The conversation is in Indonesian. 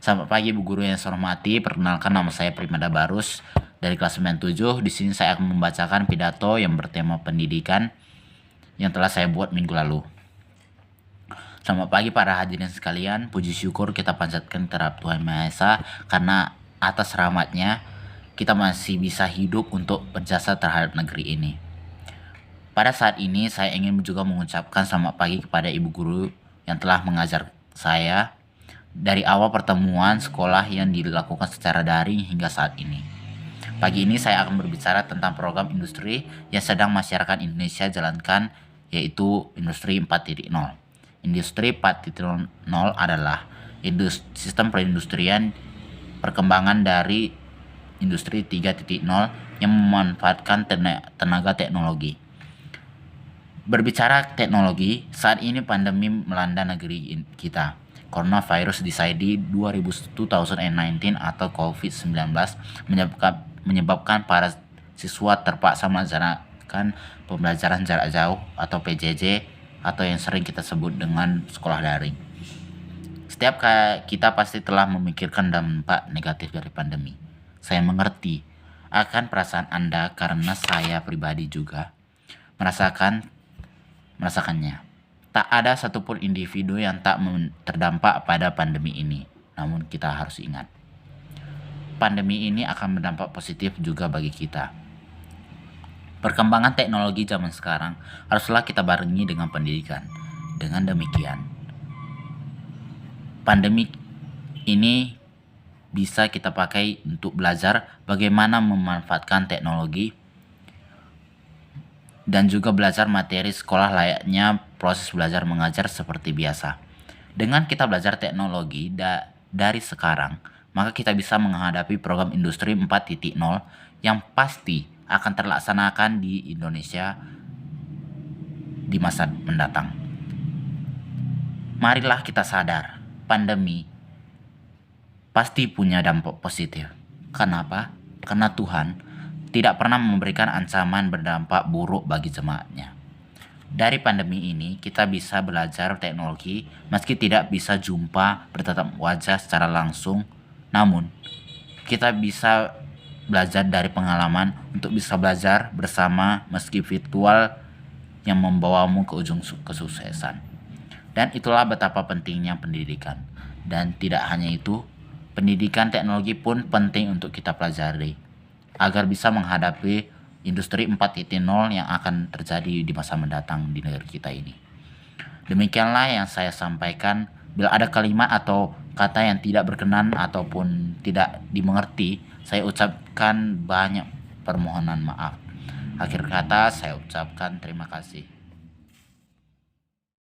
Selamat pagi Bu Guru yang saya hormati. Perkenalkan, nama saya Primada Barus dari kelas 97. Di sini saya akan membacakan pidato yang bertema pendidikan yang telah saya buat minggu lalu. Selamat pagi para hadirin sekalian. Puji syukur kita panjatkan terhadap Tuhan Maha Esa karena atas rahmat-Nya kita masih bisa hidup untuk berjasa terhadap negeri ini. Pada saat ini saya ingin juga mengucapkan selamat pagi kepada Ibu Guru yang telah mengajar saya dari awal pertemuan sekolah yang dilakukan secara daring hingga saat ini. Pagi ini saya akan berbicara tentang program industri yang sedang masyarakat Indonesia jalankan, yaitu Industri 4.0. Industri 4.0 adalah sistem perindustrian perkembangan dari Industri 3.0 yang memanfaatkan tenaga teknologi. Berbicara teknologi, saat ini pandemi melanda negeri kita. Coronavirus disease 2019 atau COVID-19 menyebabkan para siswa terpaksa melaksanakan pembelajaran jarak jauh atau PJJ atau yang sering kita sebut dengan sekolah daring. Setiap kita pasti telah memikirkan dampak negatif dari pandemi. Saya mengerti akan perasaan Anda karena saya pribadi juga merasakannya. Tak ada satupun individu yang tak terdampak pada pandemi ini. Namun kita harus ingat, pandemi ini akan berdampak positif juga bagi kita. Perkembangan teknologi zaman sekarang haruslah kita barengi dengan pendidikan. Dengan demikian, pandemi ini bisa kita pakai untuk belajar bagaimana memanfaatkan teknologi dan juga belajar materi sekolah layaknya proses belajar mengajar seperti biasa. Dengan kita belajar teknologi dari sekarang, maka kita bisa menghadapi program industri 4.0 yang pasti akan terlaksanakan di Indonesia di masa mendatang. Marilah kita sadar, pandemi pasti punya dampak positif. Kenapa? Karena Tuhan tidak pernah memberikan ancaman berdampak buruk bagi jemaatnya. Dari pandemi ini, kita bisa belajar teknologi meski tidak bisa jumpa bertatap wajah secara langsung. Namun, kita bisa belajar dari pengalaman untuk bisa belajar bersama meski virtual yang membawamu ke ujung kesuksesan. Dan itulah betapa pentingnya pendidikan. Dan tidak hanya itu, pendidikan teknologi pun penting untuk kita pelajari agar bisa menghadapi industri 4.0 yang akan terjadi di masa mendatang di negeri kita ini. Demikianlah yang saya sampaikan. Bila ada kalimat atau kata yang tidak berkenan ataupun tidak dimengerti, saya ucapkan banyak permohonan maaf. Akhir kata saya ucapkan terima kasih.